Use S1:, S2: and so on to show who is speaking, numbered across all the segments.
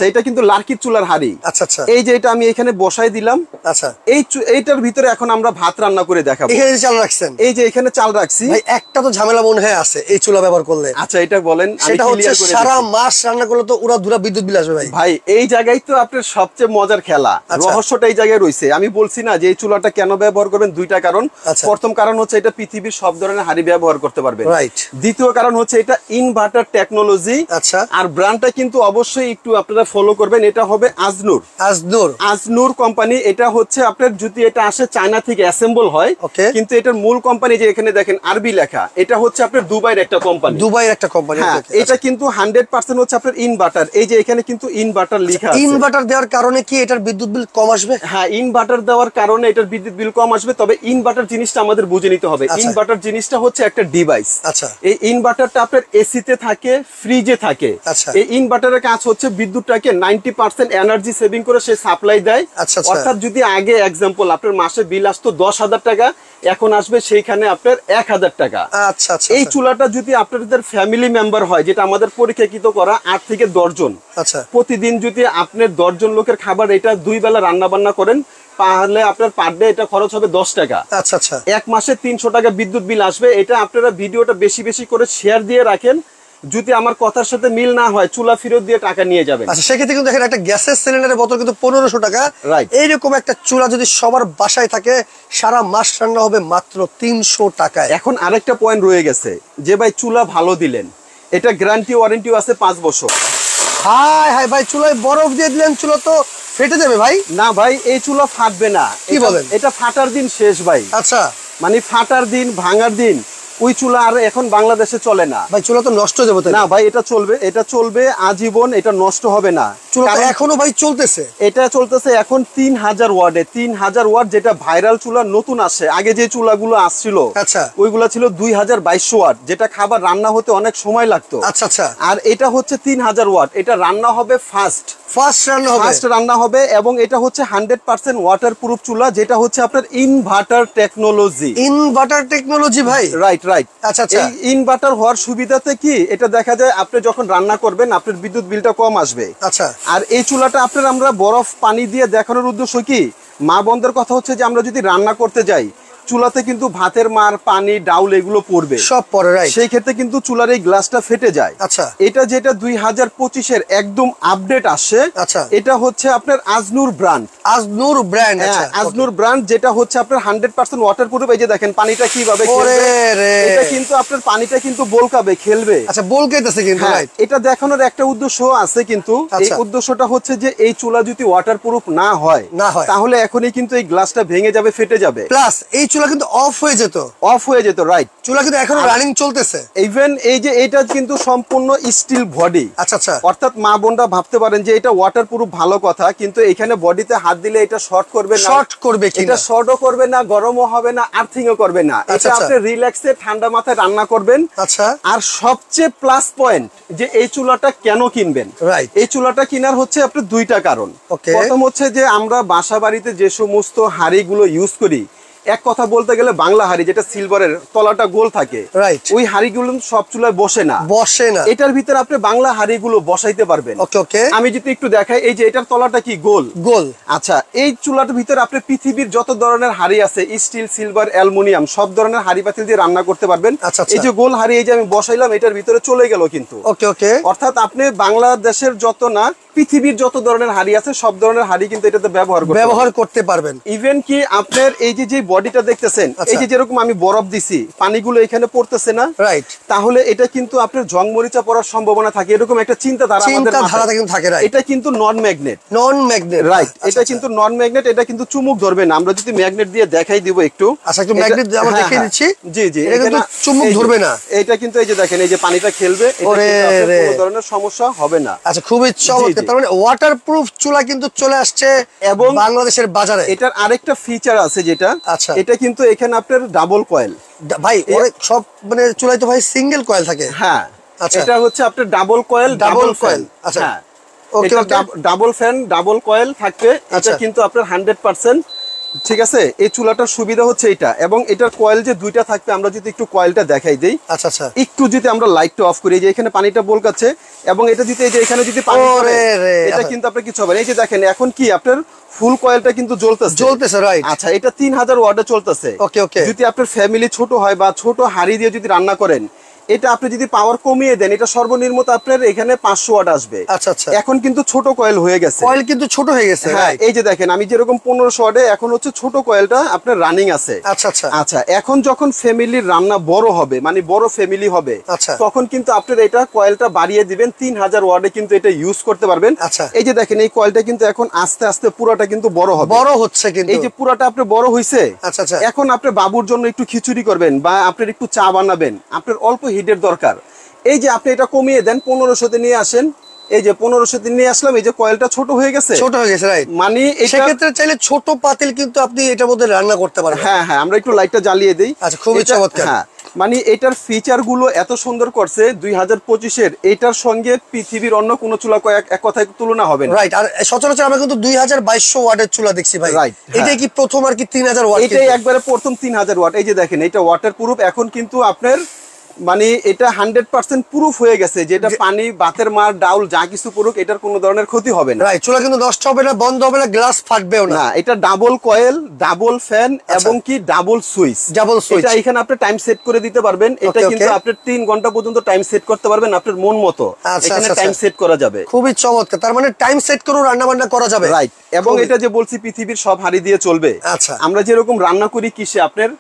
S1: এটা কিন্তু লার্কির চুলার হাড়ি।
S2: আচ্ছা আচ্ছা,
S1: এই যে এটা আমি এখানে বসাই দিলাম। আচ্ছা, এইটার ভিতরে এখন আমরা ভাত রান্না করে দেখাবো।
S2: এখানে চাল রাখছেন?
S1: এই যে এখানে চাল রাখছি।
S2: ভাই একটা তো ঝামেলা মনে হয় আছে এই চুলা ব্যবহার করলে।
S1: আচ্ছা, এটা বলেন।
S2: সেটা হচ্ছে সারা মাস রান্না করলে তো উড়া ধুরা বিদ্যুৎ বিল আসবে ভাই।
S1: ভাই এই জায়গায় তো আপনার সবচেয়ে মজার খেলা, রহস্যটা এই জায়গায় রয়েছে। আমি বলছি না যে এই চুলাটা কেন ব্যবহার করবেন, দুইটা কারণ। প্রথম কারণ হচ্ছে এটা পৃথিবীর সব ধরনের হাড়ি ব্যবহার করতে পারবে।
S2: রাইট।
S1: দ্বিতীয় কারণ হচ্ছে এটা ইনভার্টার টেকনোলজি।
S2: আচ্ছা,
S1: আর ব্র্যান্ডটা কিন্তু অবশ্যই একটু আপনারা ফলো করবেন। এটা হবে আজনুর। আজনুর কোম্পানি। এটা হচ্ছে আপনার যদি এটা আসে চায়না থেকে অ্যাসেম্বল হয়, কিন্তু এটার মূল কোম্পানি যে এখানে দেখেন আরবি লেখা, এটা হচ্ছে আপনার দুবাইয়ের একটা কোম্পানি। হ্যাঁ, এটা কিন্তু 100% হচ্ছে আপনার ইনভার্টার। এই যে এখানে কিন্তু ইনভার্টার লেখা আছে।
S2: ইনভার্টার দেওয়ার কারণে কি এটার বিদ্যুৎ বিল কম আসবে?
S1: হ্যাঁ, ইনভার্টার দেওয়ার কারণে এটার বিদ্যুৎ বিল কম আসবে। তবে ইনভার্টার জিনিসটা আমাদের বুঝে নিতে হবে। ইনভার্টার জিনিসটা হচ্ছে একটা ডিভাইস।
S2: আচ্ছা,
S1: এই ইনভার্টারটা আপনার এসিতে থাকে, ফ্রিজে থাকে। এই ইনভার্টারের কাজ হচ্ছে বিদ্যুৎটাকে 90% এনার্জি সেভিং করে সে সাপ্লাই দেয়। অর্থাৎ যদি আগে এক্সাম্পল আপনার মাসে বিল আসতো 10,000 টাকা, এখন আসবে সেইখানে আপনার 1,000 টাকা।
S2: আচ্ছা,
S1: এই চুলাটা যদি আপনাদের ফ্যামিলি মেম্বার হয়, যেটা আমাদের পরীক্ষাকৃত করা 8 থেকে 10 জন, প্রতিদিন যদি আপনার 10 জন লোকের খাবার এটা 2 বেলা রান্না বান্না করেন, তাহলে আপনার পার ডে এটা খরচ হবে 10 টাকা।
S2: আচ্ছা আচ্ছা,
S1: এক মাসে 300 টাকা বিদ্যুৎ বিল আসবে। এটা আপনারা ভিডিওটা বেশি বেশি করে শেয়ার দিয়ে রাখেন। যদি আমার কথার সাথে মিল না হয়, চুলা ফেরত দিয়ে টাকা নিয়ে যাবেন।
S2: আচ্ছা, সেক্ষেত্রে কিন্তু দেখেন একটা গ্যাসের সিলিন্ডারের বোতল কিন্তু 1500 টাকা। এইরকম একটা চুলা যদি সবার বাসায় থাকে, সারা মাস রান্না হবে মাত্র 300 টাকায়।
S1: এখন আরেকটা পয়েন্ট রয়ে গেছে যে ভাই চুলা ভালো দিলেন, এটা গ্যারান্টি ওয়ারেন্টিও আছে 5 বছর।
S2: হাই হাই ভাই, চুলায় বরফ দিয়ে দিলেন, চুলা তো ফেটে যাবে ভাই।
S1: না ভাই, এই চুলা ফাটবে না।
S2: কি বলেন?
S1: এটা ফাটার দিন শেষ ভাই।
S2: আচ্ছা,
S1: মানে ফাটার দিন, ভাঙার দিন, ওই চুলা আর এখন বাংলাদেশে চলে না
S2: ভাই। চুলা তো নষ্ট হয়ে যাবে।
S1: না ভাই, এটা চলবে, এটা চলবে আজীবন, এটা নষ্ট হবে না।
S2: চুলা এখনো ভাই চলতেছে।
S1: এটা চলতেছে এখন 3000 ওয়াটে। 3000 ওয়াট যেটা ভাইরাল চুলা নতুন আসে। আগে যে চুলাগুলো আসছিল,
S2: আচ্ছা,
S1: ওইগুলা ছিল 2200 ওয়াট, যেটা খাবার রান্না হতে অনেক সময় লাগতো।
S2: আচ্ছা আচ্ছা।
S1: আর এটা হচ্ছে 3000 ওয়াট। এটা রান্না হবে ফাস্ট রান্না হবে এবং এটা হচ্ছে 100% ওয়াটার প্রুফ চুলা, যেটা হচ্ছে আপনার ইনভার্টার টেকনোলজি। ভাই রাইট।
S2: আচ্ছা আচ্ছা।
S1: এই ইনভার্টার হওয়ার সুবিধাতে কি, এটা দেখা যায় আপনি যখন রান্না করবেন আপনার বিদ্যুৎ বিলটা কম আসবে।
S2: আচ্ছা।
S1: আর এই চুলাটা আপনার আমরা বরফ পানি দিয়ে দেখানোর উদ্দেশ্য কি, মা বোনদের কথা হচ্ছে যে আমরা যদি রান্না করতে যাই, চুলাতে কিন্তু ভাতের মার, পানি, ডাউল এগুলো পড়বে,
S2: সব পড়ে।
S1: সেই ক্ষেত্রে কিন্তু চুলার এই গ্লাসটা ফেটে যায়।
S2: আচ্ছা,
S1: এটা যেটা 2025-এর একদম আপডেট আসছে।
S2: আচ্ছা,
S1: এটা হচ্ছে আপনার আজনুর ব্র্যান্ড। আজনুর ব্র্যান্ড যেটা হচ্ছে আপনার 100% ওয়াটার প্রুফ। এই যে দেখেন পানিটা কিভাবে খেলবে। এটা কিন্তু আপনার পানিটা কিন্তু বলকাবে, খেলবে।
S2: আচ্ছা, বলকাইতেছে কিন্তু।
S1: এটা দেখানোর একটা উদ্দেশ্য আছে, কিন্তু এই উদ্দেশ্যটা হচ্ছে যে এই চুলা যদি ওয়াটার প্রুফ না হয় তাহলে এখনই কিন্তু এই গ্লাসটা ভেঙে যাবে, ফেটে যাবে।
S2: প্লাস এই চুলা কিন্তু অফ হয়ে যেত। রাইট। চুলা কিন্তু এখনো রানিং চলতেছে।
S1: ইভেন এই যে এটা কিন্তু সম্পূর্ণ স্টিল বডি।
S2: আচ্ছা আচ্ছা।
S1: অর্থাৎ মা বোনরা ভাবতে পারেন যে এটা ওয়াটার প্রুফ, ভালো কথা, কিন্তু এখানে বডিতে হাত দিলে এটা শর্ট করবে না। এটা শর্টও করবে না, গরমও হবে না, আর্থিংও করবে না। এটা আপনি রিল্যাক্সে ঠান্ডা মাথায় রান্না করবেন।
S2: আচ্ছা।
S1: আর সবচেয়ে প্লাস পয়েন্ট যে এই চুলাটা কেন কিনবেন, এই চুলাটা কেনার হচ্ছে আপনার দুইটা কারণ। প্রথম হচ্ছে যে আমরা বাসা বাড়িতে যে সমস্ত হাঁড়িগুলো ইউজ করি, এক কথা বলতে গেলে বাংলা হাড়ি, যেটা সিলভারের তলাটা গোল থাকে, ওই হাড়িগুলো সব চুলায় বসে না। এটার ভিতরে আপনি বাংলা হাড়িগুলো বসাইতে পারবেন। আমি যদি একটু দেখাই, এই যে এটার তলাটা কি গোল। আচ্ছা, এই চুলাটার ভিতরে আপনি পৃথিবীর যত ধরনের হাড়ি আছে, স্টিল, সিলভার, অ্যালুমিনিয়াম, সব ধরনের হাড়ি পাতিল দিয়ে রান্না করতে পারবেন। এই যে গোল হাড়ি, এই যে আমি বসাইলাম, এটার ভিতরে চলে গেল কিন্তু। অর্থাৎ আপনি বাংলাদেশের যত না, পৃথিবীর যত ধরনের হাড়ি আছে সব ধরনের হাড়ি কিন্তু এটাতে ব্যবহার করতে পারবেন। ইভেন কি আপনার এই যে বডিটা দেখতেছেন, এই যে যেরকম আমি বরফ দিছি, পানিগুলো এখানে পড়তেছে না, রাইট, তাহলে এটা কিন্তু আপনার জং মরিচা পড়ার সম্ভাবনা থাকে, এরকম একটা চিন্তাধারা আমাদের থাকে। এটা কিন্তু নন ম্যাগনেট, রাইট। এটা কিন্তু নন ম্যাগনেট, এটা কিন্তু চুমুক ধরবে না। আমরা যদি ম্যাগনেট দিয়ে দেখাই দিব একটু।
S2: আচ্ছা, একটু ম্যাগনেট আমরা দেখিয়ে দিচ্ছি।
S1: জি,
S2: এটা কিন্তু চুমুক ধরবে না।
S1: এটা কিন্তু এই যে দেখেন, এই যে পানিটা খেলবে, এটা কিন্তু কোনো ধরনের সমস্যা হবে না।
S2: আচ্ছা, খুবই চমৎকার। তার মানে ওয়াটারপ্রুফ চুলা কিন্তু চলে আসছে এবং বাংলাদেশের বাজারে।
S1: এটার আরেকটা ফিচার আছে যেটা,
S2: আচ্ছা,
S1: এটা কিন্তু এখানে আপনার ডাবল কয়েল।
S2: ভাই সব মানে চুলায় তো ভাই সিঙ্গেল কয়েল থাকে।
S1: হ্যাঁ, এটা হচ্ছে আপনার ডাবল কয়েল।
S2: আচ্ছা,
S1: ডাবল ফ্যান, ডাবল কয়েল থাকবে। এটা কিন্তু আপনার 100% ঠিক আছে, এই চুলাটার সুবিধা হচ্ছে এটা, এবং এটার কয়েল যে দুইটা থাকবে, আমরা যদি একটু কয়েলটা দেখাই দেই।
S2: আচ্ছা আচ্ছা,
S1: একটু যদি আমরা লাইটটা অফ করি, যে এখানে পানিটা বলকাচ্ছে, এবং এটা যদি এই যে এখানে যদি পানি পড়ে, এটা কিন্তু আপনার কিছু হবে না। এই যে দেখেন এখন কি আপনার ফুল কয়েলটা কিন্তু জ্বলতেছে, রাইট। আচ্ছা, এটা 3000 ওয়াটে চলতেছে।
S2: ওকে ওকে।
S1: যদি আপনার ফ্যামিলি ছোট হয় বা ছোট হাঁড়ি দিয়ে যদি রান্না করেন, এটা আপনি যদি পাওয়ার কমিয়ে দেন, এটা সর্বনিম্ন আপনার এখানে 500 ওয়াট আসবে।
S2: আচ্ছা আচ্ছা,
S1: এখন কিন্তু ছোট কয়েল হয়ে গেছে,
S2: কয়েল কিন্তু ছোট হয়ে গেছে।
S1: হ্যাঁ, এই যে দেখেন আমি যেরকম 1500 ওয়াটে, এখন হচ্ছে ছোট কয়েলটা আপনার রানিং আছে।
S2: আচ্ছা আচ্ছা
S1: আচ্ছা, এখন যখন ফ্যামিলির রান্না বড় হবে, মানে বড় ফ্যামিলি হবে,
S2: আচ্ছা,
S1: তখন কিন্তু আপনার এটা কয়েলটা বাড়িয়ে দিবেন, 3000 ওয়াটে কিন্তু এটা ইউজ করতে পারবেন।
S2: আচ্ছা,
S1: এই যে দেখেন এই কয়েলটা কিন্তু এখন আস্তে আস্তে পুরোটা কিন্তু বড় হবে,
S2: বড় হচ্ছে কিন্তু।
S1: এই যে পুরোটা আপনার বড় হইছে।
S2: আচ্ছা আচ্ছা,
S1: এখন আপনি বাবুর জন্য একটু খিচুড়ি করবেন বা আপনার একটু চা বানাবেন, আপনার অল্প হিটের দরকার। এই যে আপনি এটা কমিয়ে দেন, 1500তে নিয়ে আসেন। এই যে 1500তে নিয়ে আসলাম, এই যে কয়েলটা ছোট হয়ে গেছে, রাইট। মানে
S2: সেক্ষেত্রে চাইলে ছোট পাতিল কিন্তু আপনি এটার মধ্যে রান্না করতে পারবেন।
S1: হ্যাঁ হ্যাঁ, আমরা একটু লাইটটা জ্বালিয়ে দেই।
S2: আচ্ছা, খুবই চমৎকার।
S1: হ্যাঁ, মানে এটার ফিচার গুলো এত সুন্দর করছে 2025-এর, এটার সঙ্গে পৃথিবীর অন্য কোন চুলা এক কথায় তুলনা হবে না,
S2: রাইট। আর সচরাচর আমরা কিন্তু 2200 ওয়াটের চুলা দেখছি ভাই,
S1: রাইট।
S2: এটাই কি প্রথম আর কি 3000 ওয়াট?
S1: এটাই একবারে প্রথম 3000 ওয়াট। এই যে দেখেন এটা ওয়াটার প্রুফ, এখন কিন্তু আপনার মানে এটা 100% প্রুফ হয়ে গেছে, যেটা পানি বাতের মার ডাউল যা কিছু পড়ুক, এটার কোনো ধরনের ক্ষতি হবে না।
S2: রাইট, চুলা কিন্তু নষ্ট হবে না, বন্ধ হবে না, গ্লাস ফাটবেও না।
S1: এটা ডাবল কয়েল, ডাবল ফ্যান, এবং কি ডাবল সুইচ। এটা এখানে আপনি টাইম সেট করে দিতে পারবেন। এটা কিন্তু আপনি 3 ঘন্টা পর্যন্ত টাইম সেট করতে পারবেন আপনার মন মতো, এখানে টাইম সেট করা যাবে।
S2: খুবই চমৎকার, তার মানে টাইম সেট করেও রান্না বান্না করা যাবে,
S1: রাইট। এবং এটা যে বলছি পৃথিবীর সব হাঁড়ি দিয়ে চলবে।
S2: আচ্ছা,
S1: আমরা যেরকম রান্না করি কিসে, আপনার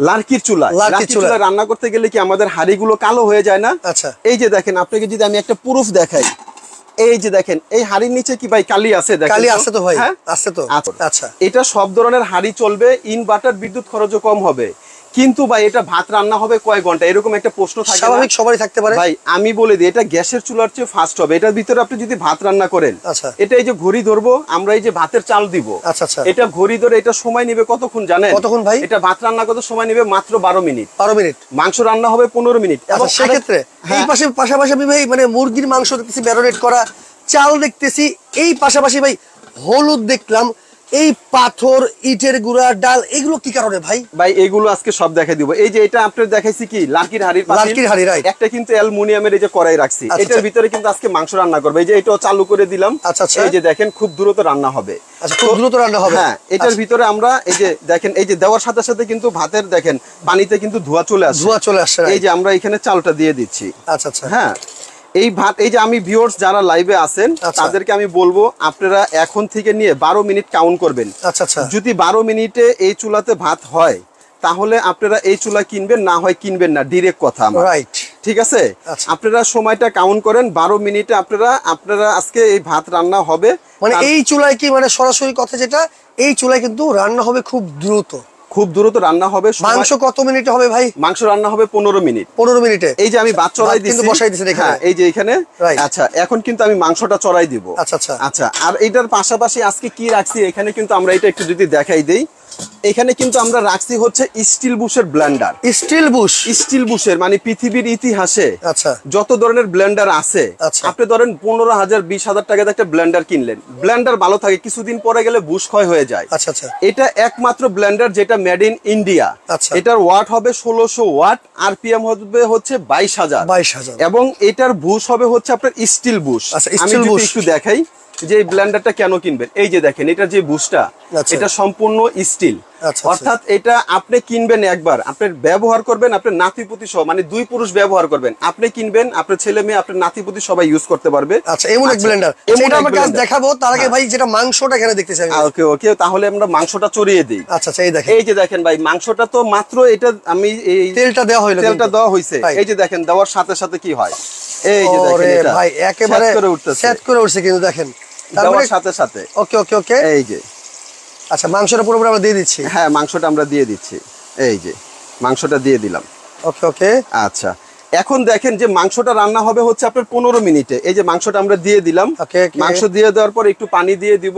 S1: লার্কির চুলা রান্না করতে গেলে কি আমাদের হাঁড়িগুলো কালো হয়ে যায় না?
S2: আচ্ছা,
S1: এই যে দেখেন আপনাকে যদি আমি একটা প্রুফ দেখাই, এই যে দেখেন এই হাঁড়ির নিচে কি ভাই কালি আছে? দেখেন
S2: কালি আছে তো ভাই,
S1: হ্যাঁ
S2: আছে তো।
S1: আচ্ছা, এটা সব ধরনের হাঁড়ি চলবে, ইনভার্টার বিদ্যুৎ খরচও কম হবে। কিন্তু ভাই এটা ভাত রান্না হবে কয় ঘন্টা, এরকম একটা প্রশ্ন থাকে,
S2: স্বাভাবিক সবারই থাকতে পারে।
S1: ভাই আমি বলে দিই, এটা গ্যাসের চুলার চেয়ে ফাস্ট হবে। এটার ভিতরে আপনি যদি ভাত রান্না করেন, এটা এই যে ঘড়ি ধরবো আমরা, এই যে ভাতের চাল দিব, এটা ঘড়ি ধরে এটা সময় নেবে কতক্ষণ জানেন?
S2: কতক্ষণ ভাই?
S1: এটা ভাত রান্না করতে সময় নেবে মাত্র 12 মিনিট।
S2: 12 মিনিট।
S1: মাংস রান্না হবে 15 মিনিট। এবং
S2: সেক্ষেত্রে এই পাশাপাশি আমি ভাই মানে মুরগির মাংস দেখতেছি ম্যারিনেট করা, চাল দেখতেছি, এই পাশাপাশি ভাই হলুদ দেখলাম, এই পাথর, ইটের গুঁড়া, ডাল, এগুলো কি কারণে ভাই?
S1: ভাই এগুলো আজকে সব দেখাই দিব। এই যে এটা আপনাদের দেখাইছি কি লার্কির হাড়ি,
S2: রাইট।
S1: একটা কিন্তু অ্যালুমিনিয়ামের এই যে কড়াই রাখছি, এটার ভিতরে কিন্তু আজকে মাংস রান্না করবে। এই যে এটাও চালু করে দিলাম।
S2: আচ্ছা আচ্ছা,
S1: এই যে দেখেন খুব দ্রুত রান্না হবে।
S2: আচ্ছা, খুব দ্রুত রান্না হবে।
S1: হ্যাঁ, এটার ভিতরে আমরা এই যে দেখেন, এই যে দেওয়ার সাথে সাথে কিন্তু ভাতের দেখেন পানিতে কিন্তু ধোঁয়া চলে আসে। এই যে আমরা এখানে চালটা দিয়ে দিচ্ছি।
S2: আচ্ছা আচ্ছা,
S1: হ্যাঁ, এই ভাত, এই যে আমি ভিউয়ার্স যারা লাইভে আছেন তাদেরকে আমি বলবো আপনারা এখন থেকে নিয়ে 12 মিনিট কাউন্ট করবেন।
S2: আচ্ছা আচ্ছা,
S1: যদি 12 মিনিটে এই চুলাতে ভাত হয়, তাহলে আপনারা এই চুলা কিনবেন, না হয় কিনবেন না, ডিরেক্ট কথা আমার,
S2: রাইট।
S1: ঠিক আছে? আপনারা সময়টা কাউন্ট করেন, 12 মিনিটে আপনারা আজকে এই ভাত রান্না হবে।
S2: মানে এই চুলায় কি মানে সরাসরি কথা যেটা, এই চুলায় কিন্তু রান্না হবে খুব দ্রুত,
S1: খুব দ্রুত রান্না হবে।
S2: মাংস কত মিনিটে হবে ভাই?
S1: মাংস রান্না হবে 15 মিনিট।
S2: 15 মিনিটে।
S1: এই যে আমি ভাত চড়াই দিছি,
S2: বসাই দিছেন এখানে,
S1: এই যে এখানে। আচ্ছা, এখন কিন্তু আমি মাংসটা চড়াই দিব।
S2: আচ্ছা আচ্ছা,
S1: আচ্ছা, আর এটার পাশাপাশি আজকে কি রাখছি এখানে কিন্তু আমরা এটা একটু যদি দেখাই দেই, এখানে কিন্তু আমরা রাখছি হচ্ছে স্টিল বুশের ব্লেন্ডার। স্টিল বুশের মানে পৃথিবীর ইতিহাসে
S2: আচ্ছা
S1: যত ধরনের ব্লেন্ডার আছে, আপনি ধরেন 15,000 20,000 টাকাতে একটা ব্লেন্ডার কিনলেন, ব্লেন্ডার ভালো থাকে, কিছুদিন পরে গেলে বুশ ক্ষয় হয়ে যায়।
S2: আচ্ছা আচ্ছা,
S1: এটা একমাত্র ব্লেন্ডার যেটা মেড ইন ইন্ডিয়া। এটার ওয়াট হবে 1600 ওয়াট, আরপিএম হবে হচ্ছে 22,000, এবং এটার বুশ হবে হচ্ছে আপনার স্টিল বুশ। আমি যদি একটু দেখাই যে এই ব্লেন্ডারটা কেন কিনবেন, এই যে দেখেন এটার যে বুশটা, এটা সম্পূর্ণ স্টিল। অর্থাৎ এটা আপনি কিনবেন একবার, আপনার ব্যবহার করবেন, আপনার নাতিপুতি সহ, মানে 2 পুরুষ ব্যবহার করবেন, আপনি কিনবেন, আপনার ছেলে মেয়ে, আপনার নাতিপুতি সবাই ইউজ করতে পারবে।
S2: আচ্ছা, এমন এক ব্লেন্ডার, এটা আমরা কাজ দেখাবো, তার আগে ভাই যেটা মাংসটা এখানে দেখতেছি আমি।
S1: ওকে ওকে, তাহলে আমরা মাংসটা চড়িয়ে দেই।
S2: আচ্ছা আচ্ছা, এই দেখেন,
S1: এই যে দেখেন ভাই মাংসটা তো মাত্র এটা আমি এই
S2: তেলটা দেওয়া
S1: হইছে, এই যে দেখেন দেওয়ার সাথে সাথে কি হয়, এই যে দেখেন এটা
S2: ভাই একেবারে সেট করে উঠছে কিন্তু দেখেন
S1: দেওয়ার সাথে সাথে।
S2: ওকে ওকে ওকে, এই যে আচ্ছা, মাংসটা পুরোপুরি আমরা দিয়ে দিচ্ছি।
S1: হ্যাঁ, মাংসটা আমরা দিয়ে দিচ্ছি, এই যে মাংসটা দিয়ে দিলাম।
S2: ওকে ওকে,
S1: আচ্ছা, এখন দেখেন যে মাংসটা রান্না হবে হচ্ছে আপনার 15 মিনিটে। এই যে মাংসটা আমরা দিয়ে দিলাম, মাংস দিয়ে দেওয়ার পর একটু পানি দিয়ে দিব।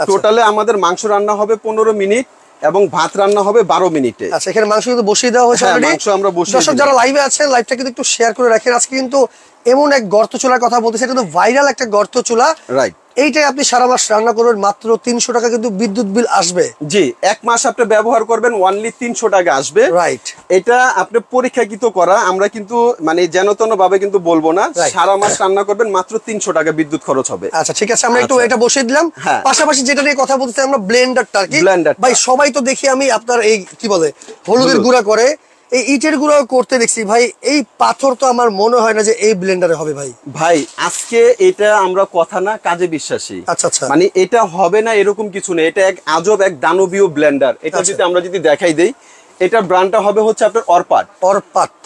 S1: টোটালে আমাদের মাংস রান্না হবে 15 মিনিট এবং ভাত রান্না হবে 12 মিনিটে।
S2: আচ্ছা, এখানে মাংস কিন্তু বসিয়ে দেওয়া হয়েছে অলরেডি।
S1: মাংস আমরা বসিয়ে,
S2: দর্শক যারা লাইভে আছেন লাইভটা কিন্তু একটু শেয়ার করে রাখেন। আজকে কিন্তু এমন এক গর্ত চুলার কথা বলতেছে, এটা কিন্তু ভাইরাল একটা গর্ত চুলা।
S1: রাইট,
S2: এইটাই আপনি সারা মাস রান্না করবেন, মাত্র 300 টাকা কিন্তু বিদ্যুৎ বিল আসবে।
S1: জি, এক মাস আপনি ব্যবহার করবেন, অনলি 300 টাকা আসবে।
S2: রাইট,
S1: এটা আপনি পরীক্ষাকৃত করা, আমরা কিন্তু মানে যেন তেন ভাবে কিন্তু বলবো না। সারা মাস রান্না করবেন, মাত্র 300 টাকা বিদ্যুৎ খরচ হবে।
S2: আচ্ছা ঠিক আছে, আমরা একটু এটা বসিয়ে দিলাম। পাশাপাশি যেটা নিয়ে কথা বলতে আমরা ব্লেন্ডারটা আর কি। ভাই সবাই তো দেখি আমি আপনার এই কি বলে হলুদের গুঁড়া করে, এই ইটের গুঁড়া করতে দেখছি ভাই। এই পাথর তো আমার মনে হয় না যে এই ব্লেন্ডারে হবে ভাই।
S1: ভাই আজকে এটা আমরা কথা না কাজে বিশ্বাসী।
S2: আচ্ছা আচ্ছা,
S1: মানে এটা হবে না এরকম কিছু নেই, এটা এক আজব এক দানবীয় ব্লেন্ডার। এটা যদি আমরা যদি দেখাই দেই, এটা ব্র্যান্ডটা হবে হচ্ছে আপনার অরপাট।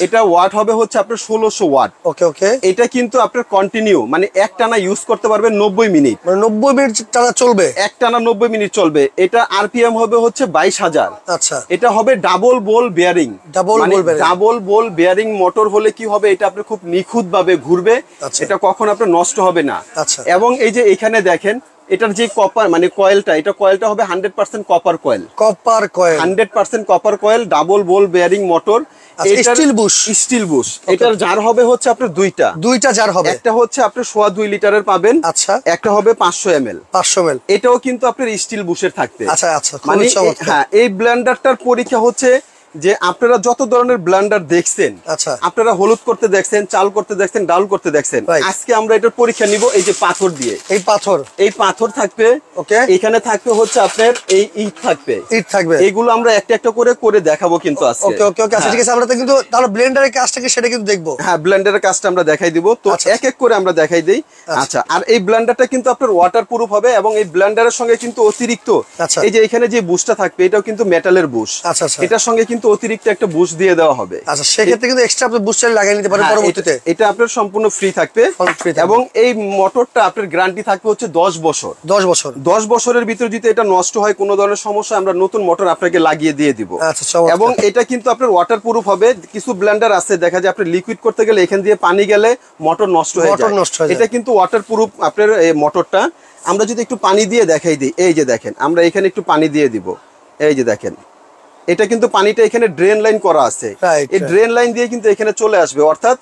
S1: এটা ওয়াট হবে হচ্ছে আপনার 1600 ওয়াট।
S2: ওকে ওকে।
S1: এটা কিন্তু আপনার কন্টিনিউ মানে একটানা ইউজ করতে পারবেন 90 মিনিট,
S2: মানে 90 মিনিট টানা চলবে,
S1: একটানা 90 মিনিট চলবে। এটা আরপিএম হবে হচ্ছে 22,000।
S2: আচ্ছা,
S1: এটা হবে double ball bearing. Double ball bearing motor হলে কি হবে, এটা আপনার খুব নিখুঁত ভাবে ঘুরবে, এটা কখন আপনার নষ্ট হবে না। এবং এই যে এখানে দেখেন এটার যে কপার মানে কয়েলটা, এটা কয়েলটা হবে 100% copper coil. 100% copper coil, double ball bearing motor, steel bush. এটার জার হবে হচ্ছে আপনার দুইটা জার হবে। একটা হচ্ছে আপনার 2.5 লিটারের পাবেন, আচ্ছা, একটা হবে 500 ml। এটাও কিন্তু আপনার স্টিল বুশের থাকবে।
S2: আচ্ছা আচ্ছা,
S1: মানে হ্যাঁ, এই ব্লেন্ডারটার পরীক্ষা হচ্ছে যে আপনারা যত ধরনের ব্লেন্ডার দেখছেন, আপনারা হলুদ করতে দেখছেন, চাল করতে দেখছেন, ডাল করতে দেখছেন, আজকে আমরা এটার পরীক্ষা নিব এই যে পাথর দিয়ে। এই পাথর থাকবে, এখানে থাকবে হচ্ছে আপনার এই ইট থাকবে, এগুলো আমরা একটা একটা করে দেখাবো কিন্তু আজকে।
S2: ওকে ওকে ওকে, আচ্ছা ঠিক আছে, আমরা তো কিন্তু তাহলে ব্লেন্ডারের কাজটা কি সেটা কিন্তু দেখবো।
S1: হ্যাঁ, ব্লেন্ডারের কাজটা আমরা দেখাই দিব, তো এক এক করে আমরা দেখাই দেই। আচ্ছা, আর এই ব্লেন্ডারটা কিন্তু আপনার ওয়াটার প্রুফ হবে, এবং এই ব্লেন্ডারের সঙ্গে কিন্তু অতিরিক্ত এই যে এখানে যে বুশটা থাকবে, এটাও কিন্তু মেটালের বুশ। এটার সঙ্গে কিন্তু অতিরিক্ত একটা বুশ দিয়ে দেওয়া হবে।
S2: আচ্ছা, সেক্ষেত্রে কিন্তু এক্সট্রা আপনি বুশ চাইলে লাগিয়ে নিতে পারেন পরবর্তীতে।
S1: এটা আপনার সম্পূর্ণ ফ্রি থাকবে, এবং এই মোটরটা আপনার গ্যারান্টি থাকবে হচ্ছে 10 বছর। 10 বছরের ভিতরে যদি এটা নষ্ট হয়, কোনো ধরনের সমস্যা, আমরা নতুন মোটর আপনাকে লাগিয়ে দিয়ে দিব। এবং এটা কিন্তু আপনার ওয়াটার প্রুফ হবে। কিছু ব্লেন্ডার আছে দেখা যায় আপনি লিকুইড করতে গেলে এখান দিয়ে পানি গেলে মোটর নষ্ট হয়ে যায়, এটা কিন্তু ওয়াটার প্রুফ আপনার এই মোটরটা। আমরা যদি একটু পানি দিয়ে দেখাই দিই, এই যে দেখেন আমরা এখানে একটু পানি দিয়ে দিব, এই যে দেখেন এটা কিন্তু পানিটা এখানে ড্রেন লাইন করা আছে, এই ড্রেন লাইন দিয়ে কিন্তু এখানে চলে আসবে। অর্থাৎ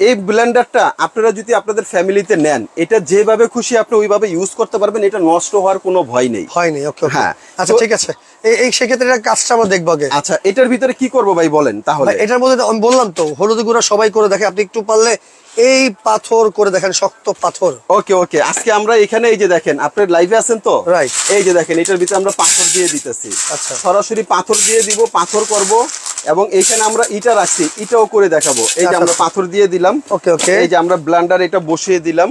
S1: এই ব্লেন্ডারটা আপনারা যদি আপনাদের ফ্যামিলিতে নেন, এটা যেভাবে খুশি আপনি ওইভাবে ইউজ করতে পারবেন, এটা নষ্ট হওয়ার কোনো ভয় নেই।
S2: ওকে, হ্যাঁ, আচ্ছা ঠিক আছে। এই সেক্ষেত্রে কাজটা আমরা দেখবো আগে।
S1: আচ্ছা, এটার ভিতরে কি করবো ভাই বলেন তাহলে।
S2: এটার মধ্যে আমি বললাম তো হলুদ গুঁড়া সবাই করে দেখে, আপনি একটু পারলে এই পাথর করে দেখেন, শক্ত পাথর।
S1: ওকে ওকে, আজকে আমরা এখানে এই যে দেখেন আপনার লাইভে আছেন তো, রাইট, এই যে দেখেন এটার ভিতরে আমরা পাথর দিয়ে দিতেছি। আচ্ছা, সরাসরি পাথর দিয়ে দিব, পাথর করব, এবং এইখানে আমরা ইটা রাখছি, ইটাও করে দেখাবো। এই যে আমরা পাথর দিয়ে দিলাম, ওকে ওকে, এই যে আমরা ব্লেন্ডার এটা বসিয়ে দিলাম।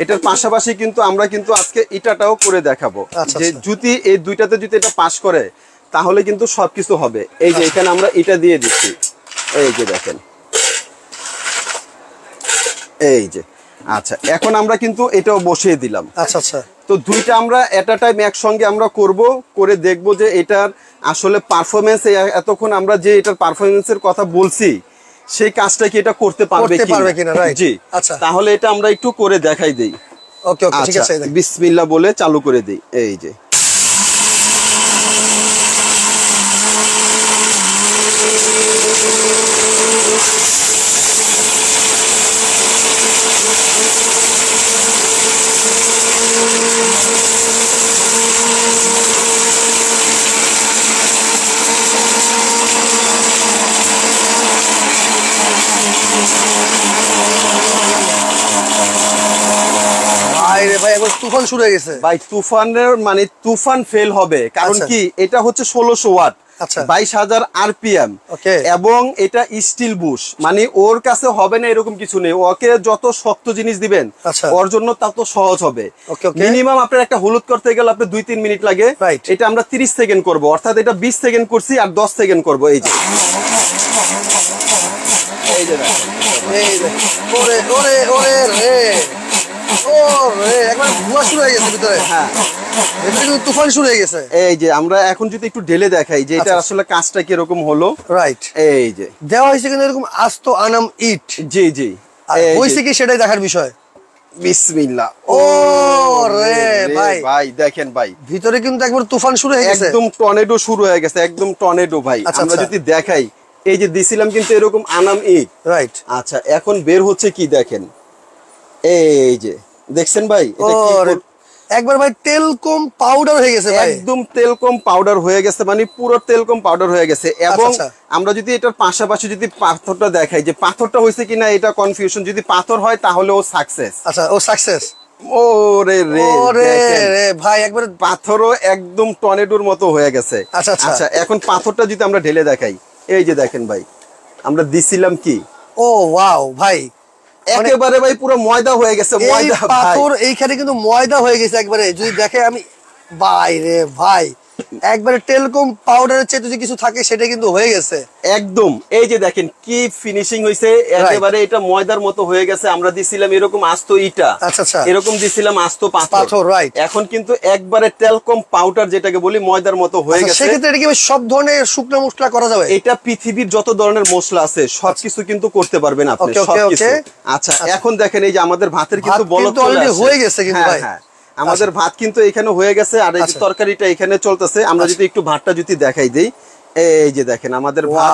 S1: এটার পাশাপাশি কিন্তু আমরা কিন্তু আজকে ইটাটাও করে দেখাবো, যে যদি এই দুইটাতে যদি এটা পাস করে তাহলে কিন্তু সবকিছু হবে। এই যে এখানে আমরা ইটা দিয়ে দিচ্ছি, এই যে দেখেন, এই যে। আচ্ছা, এখন আমরা কিন্তু এটাও বসিয়ে দিলাম।
S2: আচ্ছা আচ্ছা,
S1: তো দুইটা আমরা এট আ টাইম একসঙ্গে আমরা করে দেখবো যে এটার আসলে পারফরমেন্স, এতক্ষণ আমরা যে এটার পারফরমেন্সের কথা বলছি সেই কাজটা কি এটা করতে পারবে কিনা। জি, আচ্ছা, তাহলে এটা আমরা একটু করে দেখাই দেই।
S2: ওকে ওকে, ঠিক আছে,
S1: বিসমিল্লাহ বলে চালু করে দেই। এই যে
S2: তুফান শুরু হয়ে গেছে
S1: ভাই। তুফানের মানে তুফান ফেল হবে, কারণ কি এটা হচ্ছে 1600 ওয়াট, 22,000 আরপিএম, এবং এটা স্টিল বুশ। মানে ওর কাছে হবে না এরকম কিছু নেই, ওকে যত শক্ত জিনিস দিবেন ওর জন্য তত সহজ হবে। মিনিমাম আপনার একটা হলুদ করতে গেলে আপনার 2-3 মিনিট লাগে, এটা আমরা 30 সেকেন্ড করবো, অর্থাৎ এটা 20 সেকেন্ড করছি আর 10 সেকেন্ড করবো। এই যে এই যে ওরে ওরে ওরে রে,
S2: তুফান শুরু হয়ে গেছে।
S1: এই যে আমরা এখন যদি একটু ঢেলে দেখাই যে এটা আসলে কাজটা কিরকম হলো, রাইট, এই যে
S2: দেওয়া হয়েছে কিন্তু এরকম আস্ত আনাম ইট।
S1: জি জি,
S2: হয়েছে কি সেটাই দেখার বিষয়।
S1: বিসমিল্লাহ।
S2: ও রে ভাই,
S1: ভাই দেখেন ভাই,
S2: ভিতরে কিন্তু একবার তুফান শুরু হয়ে গেছে,
S1: একদম টর্নেডো শুরু হয়ে গেছে, একদম টর্নেডো ভাই। আমরা যদি দেখাই, এই যে দিছিলাম কিন্তু এরকম আনাম ইট, রাইট। আচ্ছা, এখন বের হচ্ছে কি দেখেন, এই যে দেখছেন ভাই, এটা কি
S2: একবার ভাই তেলকম পাউডার হয়ে গেছে ভাই,
S1: একদম তেলকম পাউডার হয়ে গেছে, মানে পুরো তেলকম পাউডার হয়ে গেছে। এবং আমরা যদি এটার পাশাপাশি যদি পাথরটা দেখাই যে পাথরটা হয়েছে কিনা এটা কনফিউশন, যদি পাথর হয় তাহলে ও সাকসেস।
S2: আচ্ছা, ও সাকসেস।
S1: ওরে রে
S2: রে ভাই, একবার
S1: পাথরও একদম টর্নেডোর মতো হয়ে গেছে।
S2: আচ্ছা
S1: আচ্ছা, এখন পাথরটা যদি আমরা ঢেলে দেখাই, এই যে দেখেন ভাই আমরা দিছিলাম কি,
S2: ও ওয়াও ভাই,
S1: একেবারে ভাই পুরো ময়দা হয়ে গেছে। ময়দা
S2: পাথর এইখানে কিন্তু ময়দা হয়ে গেছে একবারে, যদি দেখে আমি ভাই রে ভাই, একবারে টেলকম পাউডারের চেয়ে যদি কিছু থাকে সেটা কিন্তু হয়ে গেছে
S1: একদম। এই যে দেখেন কি ফিনিশিং হইছে, একেবারে এটা ময়দার মতো হয়ে গেছে। আমরা দিছিলাম এরকম আস্ত ইটা,
S2: আচ্ছা,
S1: এরকম দিছিলাম আস্ত
S2: পাথর, রাইট।
S1: এখন কিন্তু একবারে টেলকম পাউডার যেটাকে বলি ময়দার মতো হয়ে গেছে।
S2: সেক্ষেত্রে এটা কি সব ধরনের শুকনো মশলা করা যাবে?
S1: এটা পৃথিবীর যত ধরনের মশলা আছে সবকিছু কিন্তু করতে পারবেন আপনি, সবকিছু। আচ্ছা, এখন দেখেন এই যে আমাদের ভাতের কিন্তু বলক
S2: হয়ে গেছে কিন্তু ভাই,
S1: আমাদের ভাত কিন্তু এখানে হয়ে গেছে, আর এই যে তরকারিটা এখানে চলতেছে। আমরা যদি একটু ভাতটা যদি দেখাই দেই, এই যে দেখেন আমাদের ভাত।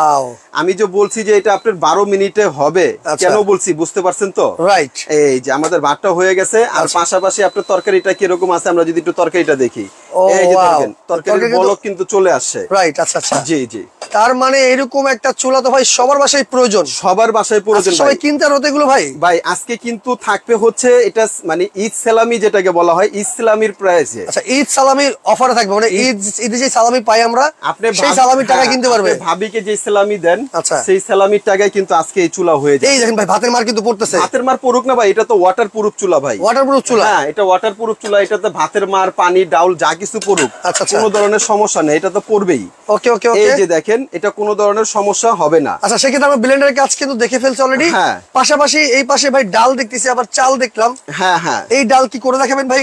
S1: আমি যে বলছি যে এটা আপনার 12 মিনিটে হবে, কেন বলছি বুঝতে পারছেন তো?
S2: রাইট।
S1: এই যে আমাদের ভাতটা হয়ে গেছে, আর পাশাপাশি আপনার তরকারিটা কিরকম আছে আমরা যদি একটু তরকারিটা দেখি, এই যে দেখেন তরকারির বলক কিন্তু চলে আসছে।
S2: রাইট, আচ্ছা আচ্ছা,
S1: জি জি।
S2: তার মানে এরকম একটা চুলা তো ভাই সবার বাসায় প্রয়োজন,
S1: সবার বাসায় প্রয়োজন।
S2: সবাই কিনতে আর এগুলো ভাই।
S1: ভাই আজকে কিন্তু থাকবে হচ্ছে এটা মানে ঈদ সালামি যেটাকে বলা হয়, ইসলামির প্রাইসে।
S2: আচ্ছা, ঈদ সালামির অফারে থাকবে, মানে ঈদে যে সালামি পাই আমরা, আপনি সেই সালামির টাকায় কিনতে পারবে।
S1: ভাবিকে যে সালামি দেন,
S2: আচ্ছা,
S1: সেই সালামির টাকায় কিন্তু আজকে এই চুলা হয়ে যায়।
S2: এই দেখেন ভাই ভাতের মার কিন্তু পড়তেছে।
S1: ভাতের মার পড়ুক না ভাই, এটা তো ওয়াটার প্রুফ চুলা ভাই,
S2: ওয়াটার প্রুফ চুলা।
S1: হ্যাঁ, এটা ওয়াটার প্রুফ চুলা। এটাতে ভাতের মার, পানি, ডাউল যা কিছু পড়ুক, কোনো ধরনের সমস্যা নেই, এটা তো পড়বেই।
S2: ওকে ওকে ওকে।
S1: এই যে দেখেন এটা কোনো ধরনের সমস্যা হবে না।
S2: আচ্ছা, সেক্ষেত্রে আমরা ব্লেন্ডারের কাজ কিন্তু দেখে ফেলছি অলরেডি।
S1: হ্যাঁ,
S2: পাশাপাশি এই পাশে ভাই ডাল দেখতেছি, আবার চাল দেখলাম।
S1: হ্যাঁ হ্যাঁ,
S2: এই ডাল কি করে দেখাবেন ভাই?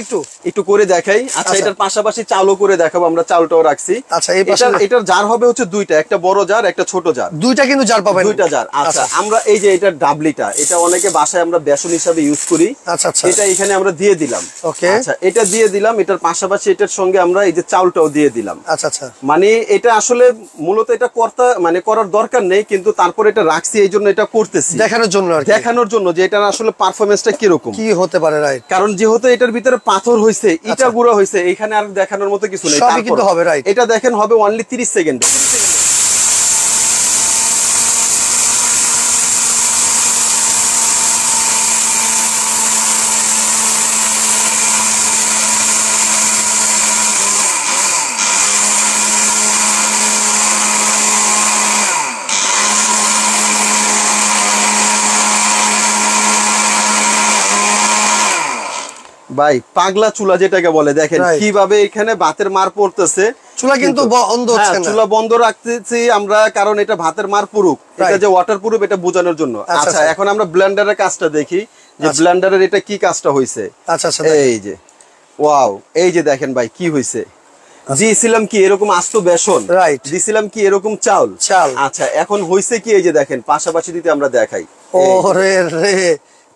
S2: একটু
S1: করে দেখাই। আচ্ছা, এটার পাশাপাশি চালও করে দেখাবো, আমরা চালটাও রাখছি।
S2: আচ্ছা, এই পাশে
S1: এটার জার হবে হচ্ছে দুইটা, একটা বড় জার, একটা ছোট জার,
S2: দুইটা কিন্তু জার পাবেন,
S1: দুইটা জার। আচ্ছা, আমরা এই যে এটা ডাবলিটা, এটা অনেকে বাসায় আমরা বেসন হিসাবে ইউজ করি। আচ্ছা আচ্ছা, এটা এখানে আমরা দিয়ে দিলাম। ওকে, আচ্ছা, এটা দিয়ে দিলাম। এটার পাশাপাশি এটার সঙ্গে আমরা এই যে চালটাও দিয়ে দিলাম। আচ্ছা আচ্ছা, মানে এটা আসলে মূলত এটা করার দরকার নেই, কিন্তু তারপর এটা রাখছি এই জন্য এটা করতেছি, দেখানোর জন্য যে এটার আসলে পারফরমেন্সটা কিরকম কি হতে পারে। রাইট, কারণ যেহেতু এটার ভিতরে পাথর হইছে, ইটা গুঁড়া হইছে, এখানে আর দেখানোর মতো কিছু নেই, সবই কিন্তু হবে। রাইট, এটা দেখেন হবে অনলি 30 সেকেন্ড। ভাই পাগলা চুলা যেটাকে বলে, দেখেন কিভাবে এখানে ভাতের মার পড়তেছে। চুলা কিন্তু বন্ধ হচ্ছে না, চুলা বন্ধ রাখতেছি আমরা, কারণ এটা ভাতের মার পুরুক, এটা যে ওয়াটার প্রুফ এটা বোঝানোর জন্য। আচ্ছা, এখন আমরা ব্লেন্ডারের কাজটা দেখি যে ব্লেন্ডারের এটা কি কাজটা হইছে। আচ্ছা আচ্ছা, এই যে ওয়াও, এই যে দেখেন ভাই কি হইছে। দিয়েছিলাম কি এরকম আস্ত বেসন, রাইট, দিয়েছিলাম কি এরকম চাল। আচ্ছা, এখন হইছে কি এই যে দেখেন, পাশাপাশি দিতে আমরা দেখাই। ওরে রে,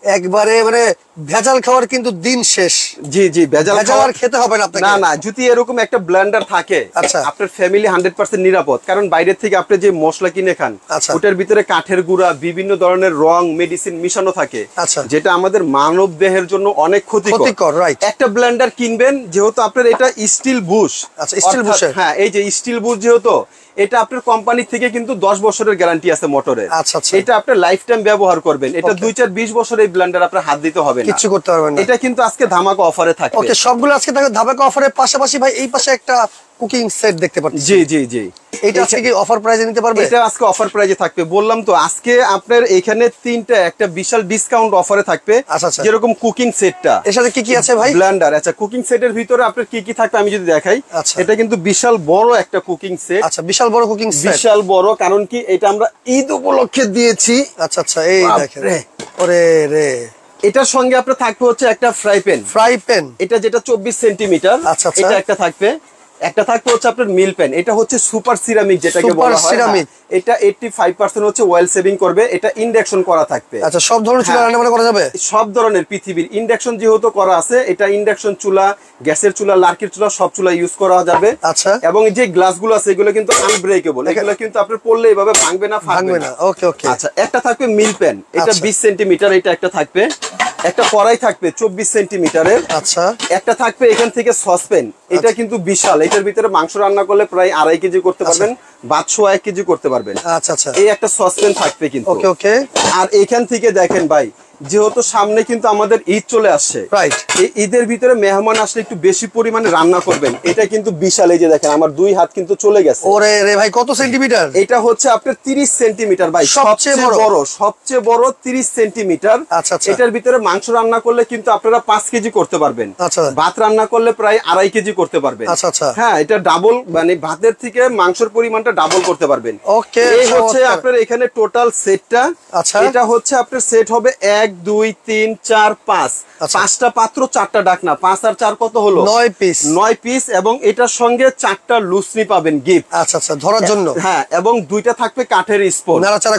S1: একবারে মানে ভেজাল খাওয়ার কিন্তু দিন শেষ। জি জি, ভেজাল খাওয়ার খেতে হবে না আপনাকে। না না, যদি এরকম একটা ব্লেন্ডার থাকে, আচ্ছা, আপনার ফ্যামিলি 100% নিরাপদ। কারণ বাইরে থেকে আপনি যে মশলা কিনে খান, ওটার ভিতরে কাঠের গুঁড়া, বিভিন্ন ধরনের রং, মেডিসিন মিশানো থাকে, যেটা আমাদের মানব দেহের জন্য অনেক ক্ষতিকর। রাইট, একটা ব্লেন্ডার কিনবেন, যেহেতু আপনার এটা স্টিল বুশ। আচ্ছা, স্টিল বুশ, হ্যাঁ, এই যে স্টিল বুশ, যেহেতু এটা আপনার কোম্পানি থেকে কিন্তু 10 বছরের গ্যারান্টি আছে মোটরের। আচ্ছা, এটা আপনি লাইফ টাইম ব্যবহার করবেন। এটা 2-4-20 বছর এই ব্লেন্ডার আপনার হাত দিতে হবে না, কিছু করতে পারবেন না। এটা কিন্তু আজকে ধামাকা অফারে থাকবে। ওকে, সবগুলো আজকে ধামাকা অফারের পাশাপাশি ভাই এই পাশে একটা কুকিং সেট দেখতে পাচ্ছি। জি জি জি, এটা আজকে কি অফার প্রাইজে নিতে পারবে? এটা আজকে অফার প্রাইজে থাকবে, বললাম তো আজকে আপনার এখানে তিনটা একটা বিশাল ডিসকাউন্ট অফারে থাকবে। যেরকম কুকিং সেটটা, এর সাথে কি কি আছে ভাই? ব্লেন্ডার। আচ্ছা, কুকিং সেটের ভিতরে আপনার কি কি থাকবে আমি যদি দেখাই, এটা কিন্তু বিশাল বড় একটা কুকিং সেট। আচ্ছা, বিশাল বড় কুকিং সেট, বিশাল বড়, কারণ কি এটা আমরা ঈদ উপলক্ষে দিয়েছি। আচ্ছা আচ্ছা, এই দেখেন, ওরে রে, এটার সঙ্গে আপনার থাকবে হচ্ছে একটা ফ্রাই প্যান, এটা যেটা 24 সেন্টিমিটার। আচ্ছা, এটা একটা থাকবে। একটা থাকবে হচ্ছে আপনার মিল প্যান, এটা হচ্ছে সুপার সিরামিক যেটাকে বলা হয়। এটা 85% হচ্ছে অয়েল সেভিং করবে, এটা ইন্ডাকশন করা থাকবে। আচ্ছা, সব ধরনের চুলা রান্না করা যাবে, সব ধরনের পৃথিবীর ইন্ডাকশন যেহেতু করা আছে, এটা ইন্ডাকশন চুলা, গ্যাসের চুলা, লার্কির চুলা, সব চুলা ইউজ করা যাবে। আচ্ছা, এবং যে গ্লাসগুলো আছে এগুলো কিন্তু আনব্রেকেবল, এগুলো কিন্তু আপনার পড়লে এইভাবে ভাঙবে না, ফাটবে না। ওকে ওকে। আচ্ছা, একটা থাকবে মিল প্যান, এটা 20 সেন্টিমিটার, এটা একটা থাকবে। একটা কড়াই থাকবে 24 সেন্টিমিটারের।
S2: আচ্ছা,
S1: একটা থাকবে এখান থেকে সসপ্যান, এটা কিন্তু বিশাল, এটার ভিতরে মাংস রান্না করলে প্রায় 2.5 কেজি করতে পারবেন, ভাত 1 কেজি করতে পারবেন।
S2: আচ্ছা আচ্ছা,
S1: এই একটা সসপ্যান থাকবে কিন্তু।
S2: ওকে ওকে।
S1: আর এখান থেকে দেখেন ভাই, যেহেতু সামনে কিন্তু আমাদের ঈদ চলে আসছে,
S2: রাইট,
S1: এই ঈদের ভিতরে মেহমান আসলে একটু বেশি পরিমাণে রান্না করবেন, এটা কিন্তু বিশাল। এই যে দেখেন আমার 2 হাত কিন্তু চলে গেছে।
S2: ওরে রে ভাই, কত সেন্টিমিটার?
S1: এটা হচ্ছে আপনার 30 সেন্টিমিটার ভাই, সবচেয়ে বড় 30 সেন্টিমিটার।
S2: আচ্ছা আচ্ছা,
S1: এটার ভিতরে মাংস রান্না করলে কিন্তু আপনারা 5 কেজি করতে পারবেন।
S2: আচ্ছা,
S1: ভাত রান্না করলে প্রায় 2.5 কেজি করতে পারবেন।
S2: আচ্ছা আচ্ছা,
S1: হ্যাঁ, এটা ডাবল, মানে ভাতের থেকে মাংসের পরিমাণটা ডাবল করতে পারবেন।
S2: ওকে,
S1: এই হচ্ছে আপনার এখানে টোটাল সেটটা।
S2: আচ্ছা,
S1: এটা হচ্ছে আপনার সেট হবে 1 2 3 4 5, 5টা পাত্র 4টা ডাকনা, 5 আর 4 কত হলো? 9 পিস। এবং এটার সঙ্গে 4টা লুসনি পাবেন গিফট।
S2: আচ্ছা আচ্ছা, ধরার জন্য।
S1: হ্যাঁ, এবং 2টা থাকবে কাঠের স্পুন,
S2: নাড়াচাড়া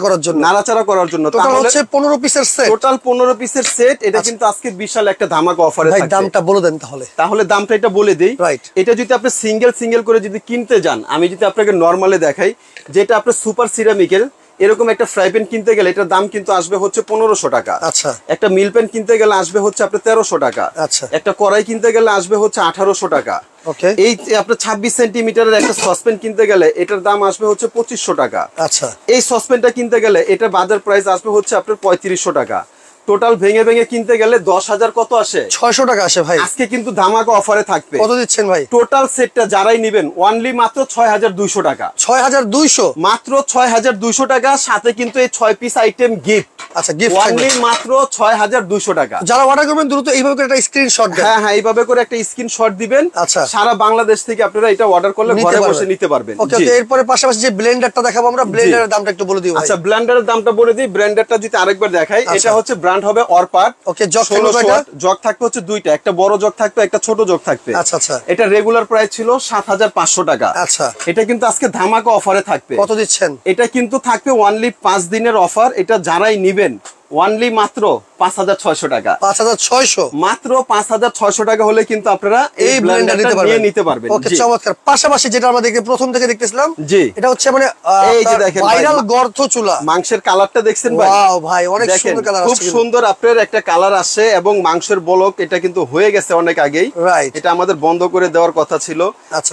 S2: করার জন্য।
S1: তাহলে
S2: হচ্ছে 15 পিসের সেট।
S1: টোটাল 15 পিসের সেট। এটা কিন্তু আজকে বিশাল একটা ধামাকা অফারে
S2: ভাই
S1: থাকবে।
S2: দামটা বলে দেন তাহলে
S1: দামটা এটা বলে দেই।
S2: রাইট,
S1: এটা যদি আপনি সিঙ্গেল করে যদি কিনতে যান, আমি যদি আপনাকে নরমালে দেখাই, যেটা আপনার সুপার সিরামিকের এরকম একটা ফ্রাই প্যান কিনতে গেলে এটার দাম কিন্তু আসবে হচ্ছে 1500 টাকা।
S2: আচ্ছা,
S1: একটা মিল প্যান কিনতে গেলে আসবে হচ্ছে আপনার 1300 টাকা।
S2: আচ্ছা,
S1: একটা কড়াই কিনতে গেলে আসবে হচ্ছে 1800 টাকা।
S2: ওকে।
S1: এই আপনার 26 সেন্টিমিটারের একটা সসপ্যান কিনতে গেলে এটার দাম আসবে হচ্ছে 2500 টাকা।
S2: আচ্ছা,
S1: এই সসপ্যানটা কিনতে গেলে এটার বাজার প্রাইস আসবে হচ্ছে আপনার 3500 টাকা। টোটাল ভেঙে কিনতে গেলে 10,000 কত আসে?
S2: 600 টাকা আসে ভাই।
S1: আজকে কিন্তু ধামাকা অফারে থাকবে।
S2: কত দিচ্ছেন ভাই?
S1: টোটাল সেটটা যারাই নেবেন অনলি মাত্র 6200 টাকা।
S2: 6200,
S1: মাত্র 6200 টাকা, সাথে কিন্তু এই 6 পিস আইটেম গিফট।
S2: আচ্ছা, গিফট
S1: অনলি মাত্র 6200 টাকা।
S2: যারা অর্ডার করবেন দ্রুত এইভাবে করে একটা স্ক্রিনশট দেন।
S1: হ্যাঁ, এইভাবে করে একটা স্ক্রিনশট দিবেন।
S2: আচ্ছা,
S1: সারা বাংলাদেশ থেকে আপনারা এটা অর্ডার করলে ঘরে বসে নিতে পারবেন।
S2: ওকে ওকে। এরপরে পাশাপাশি যে ব্লেন্ডারটা দেখাবো আমরা, ব্লেন্ডারের দামটা একটু বলে দিও ভাই।
S1: আচ্ছা, ব্লেন্ডারের দামটা বলে দিই। ব্লেন্ডারটা যদি আরেকবার দেখাই, এটা হচ্ছে ব্র্যান্ড হবে অরপাট।
S2: ওকে, জগ থাকবে কয়টা?
S1: জগ থাকবে হচ্ছে 2টা, একটা বড় জগ থাকবে, একটা ছোট জগ থাকবে।
S2: আচ্ছা আচ্ছা,
S1: এটা রেগুলার প্রাইস ছিল 7500 টাকা।
S2: আচ্ছা,
S1: এটা কিন্তু আজকে ধামাকা অফারে থাকবে।
S2: কত দিচ্ছেন?
S1: এটা কিন্তু থাকবে অনলি 5 দিনের অফার। এটা যারাই নেবেন অনলি মাত্র 5600 টাকা।
S2: 5600,
S1: মাত্র 5600 টাকা হলে কিন্তু আপনারা
S2: এই ব্লেন্ডারটা
S1: নিতে পারবেন।
S2: ওকে, চমৎকার। পাশাপাশি যেটা আমরা প্রথম থেকে দেখতেছিলাম,
S1: জি,
S2: এটা হচ্ছে মানে
S1: এই যে দেখেন
S2: ভাইরাল গর্ত চুলা।
S1: মাংসের কালারটা দেখছেন ভাই?
S2: ওয়াও ভাই, অনেক সুন্দর কালার,
S1: খুব সুন্দর আপনার একটা কালার আসে। এবং মাংসের বলক এটা কিন্তু হয়ে গেছে অনেক আগেই।
S2: রাইট,
S1: এটা আমাদের বন্ধ করে দেওয়ার কথা ছিল,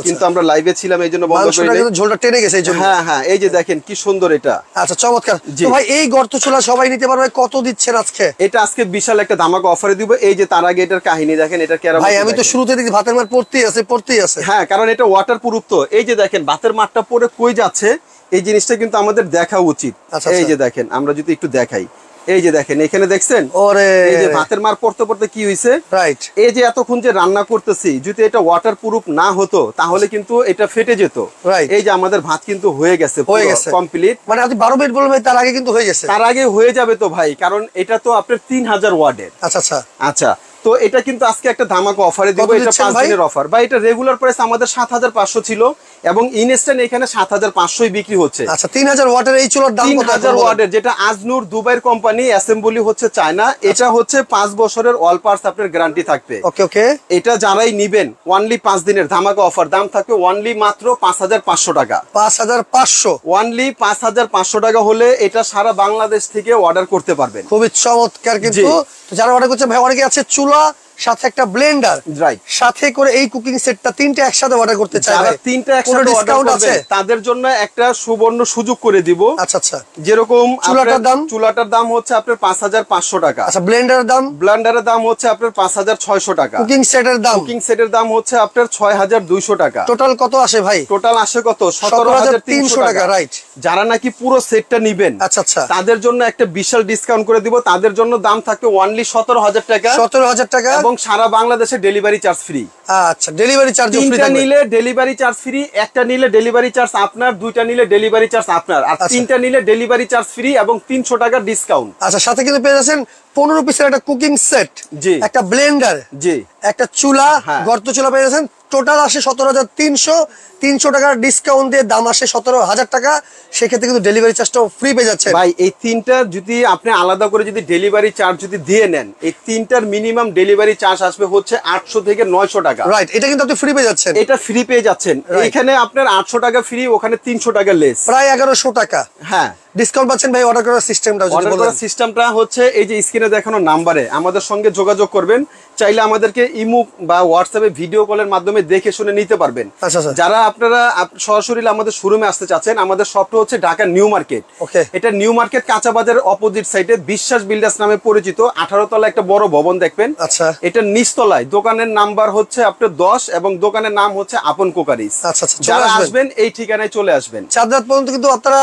S1: কিন্তু আমরা লাইভে ছিলাম এইজন্য বন্ধ করে দিই।
S2: ঝোলটা টেনে গেছে এইজন্য।
S1: হ্যাঁ, এই যে দেখেন কি সুন্দর এটা।
S2: আচ্ছা, চমৎকার। তো ভাই এই গর্ত চুলা সবাই নিতে পারবে, কত দিচ্ছেন আজকে?
S1: এটা আজকে বিশাল একটা ধামাকা অফারে দিব। এই যে তার আগে এটার কাহিনী দেখেন, এটা কেরামতি।
S2: ভাই আমি তো শুরুতে দেখি ভাতের মার পড়তেই আছে।
S1: হ্যাঁ, কারণ এটা ওয়াটার প্রুফ। তো এই যে দেখেন ভাতের মারটা পরে কই যাচ্ছে, এই জিনিসটা কিন্তু আমাদের দেখা উচিত। এই যে দেখেন, আমরা যদি একটু দেখাই, এই যে দেখেন এখানে দেখছেন, এই যে ভাতের মার পড়তে কি হইছে।
S2: রাইট,
S1: এই যে এতক্ষণ যে রান্না করতেছি, যদি এটা ওয়াটার প্রুফ না হতো তাহলে কিন্তু এটা ফেটে যেত। এই যে আমাদের ভাত কিন্তু হয়ে গেছে কমপ্লিট।
S2: মানে আপনি 12 মিনিট বলবেন তার আগে কিন্তু হয়ে গেছে।
S1: তার আগে হয়ে যাবে তো ভাই, কারণ এটা তো আপনার 3000 ওয়াটের। আচ্ছা, তো এটা কিন্তু আজকে একটা ধামাকা অফারে দিব। এটা 5 দিনের অফার। বা এটা রেগুলার প্রাইস আমাদের 7500 ছিল, এবং ইনস্ট্যান্ট এখানে 7500ই বিক্রি হচ্ছে।
S2: আচ্ছা, 3000 ওয়াটের এই চুলার দাম কত?
S1: 3000 ওয়াটের, যেটা আজনুর দুবাইয়ের কোম্পানি, অ্যাসেম্বলি হচ্ছে চায়না। এটা হচ্ছে 5 বছরের অল পার্টস আপনার গ্যারান্টি থাকবে।
S2: ওকে ওকে।
S1: এটা যারাই নেবেন অনলি 5 দিনের ধামাকা অফার, দাম থাকবে অনলি মাত্র 5500 টাকা।
S2: 5500,
S1: অনলি 5500 টাকা হলে এটা সারা বাংলাদেশ থেকে অর্ডার করতে পারবেন।
S2: খুবই চমৎকার। কিন্তু যারা অর্ডার করছে ভাই, অনেকে আছে চুলা সাথে একটা ব্লেন্ডার, রাইট, সাথে করে এই কুকিং সেটটা 3টা একসাথে অর্ডার করতে চায়,
S1: যারা 3টা একসাথে ডিসকাউন্ট আছে তাদের জন্য একটা সুবর্ণ সুযোগ করে দিব।
S2: আচ্ছা আচ্ছা,
S1: যেরকম চুলাটার দাম হচ্ছে আপনার 5500 টাকা।
S2: আচ্ছা, ব্লেন্ডারের দাম
S1: হচ্ছে আপনার 5600 টাকা।
S2: কুকিং সেটের দাম
S1: হচ্ছে আপনার 6200 টাকা।
S2: টোটাল কত আসে ভাই?
S1: টোটাল আসে কত? 17300 টাকা।
S2: রাইট।
S1: যারা নাকি পুরো সেটটা নেবেন,
S2: আচ্ছা আচ্ছা,
S1: তাদের জন্য একটা বিশাল ডিসকাউন্ট করে দিব। তাদের জন্য দাম থাকবে অনলি 17000 টাকা।
S2: 17000 টাকা, এবং
S1: সারা বাংলাদেশে ডেলিভারি চার্জ ফ্রি।
S2: আচ্ছা, ডেলিভারি চার্জ ফ্রি।
S1: 3টা নিলে ডেলিভারি চার্জ ফ্রি, একটা নিলে ডেলিভারি চার্জ আপনার, 2টা নিলে ডেলিভারি চার্জ আপনার, আর 3টা নিলে ডেলিভারি চার্জ ফ্রি এবং 300 টাকা ডিসকাউন্ট।
S2: আচ্ছা, সাথে কিন্তু পেয়ে যাচ্ছেন 15 পিসের একটা কুকিং সেট,
S1: জি,
S2: একটা ব্লেন্ডার, জি, একটা চুলা, গর্ত চুলা পেয়ে যাচ্ছেন। টোটাল আসে 17300, 300 টাকার ডিসকাউন্ট দিয়ে দাম আসে 17000 টাকা। সেক্ষেত্রে কিন্তু ডেলিভারি চার্জটাও ফ্রি পেয়ে যাচ্ছে
S1: ভাই। এই 3টা যদি আপনি আলাদা করে যদি ডেলিভারি চার্জ যদি দিয়ে নেন, এই 3টার মিনিমাম ডেলিভারি চার্জ আসবে হচ্ছে 800 থেকে 900 টাকা।
S2: রাইট, এটা কিন্তু আপনি ফ্রি পেয়ে যাচ্ছেন।
S1: এটা ফ্রি পেয়ে যাচ্ছেন। এখানে আপনার 800 টাকা ফ্রি, ওখানে 300 টাকা লেস,
S2: প্রায় 1100 টাকা।
S1: হ্যাঁ,
S2: ডিসকাউন্ট পাচ্ছেন ভাই অর্ডার করার সিস্টেমটা যদি বলেন।
S1: অর্ডার করার সিস্টেমটা হচ্ছে এই যে স্ক্রিনে দেখানো নম্বরে আমাদের সঙ্গে যোগাযোগ করবেন, চাইলে আমাদেরকে ইমো বা হোয়াটসঅ্যাপে ভিডিও কলের মাধ্যমে দেখে শুনে নিতে পারবেন। যারা আপনারা সরাসরি আমাদের শোরুমে আসতে চাচ্ছেন, আমাদের শপটা হচ্ছে ঢাকা নিউ মার্কেট। এটা নিউ মার্কেট কাঁচা বাজারের অপোজিট সাইডে বিশ্বাস বিল্ডার্স নামে পরিচিত 18 তলা একটা বড় ভবন দেখবেন।
S2: আচ্ছা,
S1: এটা নিচতলায় দোকানের নাম্বার হচ্ছে আপনার 10 এবং দোকানের নাম হচ্ছে আপন কোকারিস।
S2: আচ্ছা,
S1: যারা আসবেন এই ঠিকানায় চলে আসবেন।
S2: চাঁদরাত পর্যন্ত কিন্তু আপনারা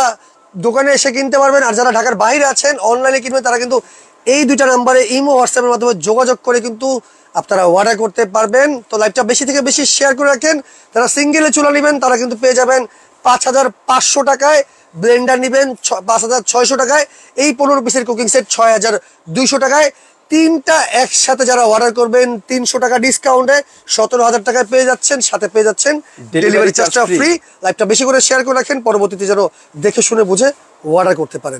S2: দোকানে এসে কিনতে পারবেন। আর যারা ঢাকার বাইরে আছেন অনলাইনে কিনবেন তারা কিন্তু এই দুইটা নাম্বারে ইমো হোয়াটসঅ্যাপের মাধ্যমে যোগাযোগ করে কিন্তু আপনারা অর্ডার করতে পারবেন। তো লাইভটা বেশি থেকে বেশি শেয়ার করে রাখেন। যারা সিঙ্গেলে চুলা নেবেন তারা কিন্তু পেয়ে যাবেন 5500 টাকায়, ব্লেন্ডার নেবেন 5600 টাকায়, এই 15 পিসের কুকিং সেট 6200 টাকায়। তিনটা একসাথে যারা অর্ডার করবেন 300 টাকা ডিসকাউন্টে 17000 টাকায় পেয়ে যাচ্ছেন, সাথে পেয়ে যাচ্ছেন ডেলিভারি চার্জটা ফ্রি। লাইভটা বেশি করে শেয়ার করে রাখেন, পরবর্তীতে যেন দেখে শুনে বুঝে অর্ডার করতে পারেন।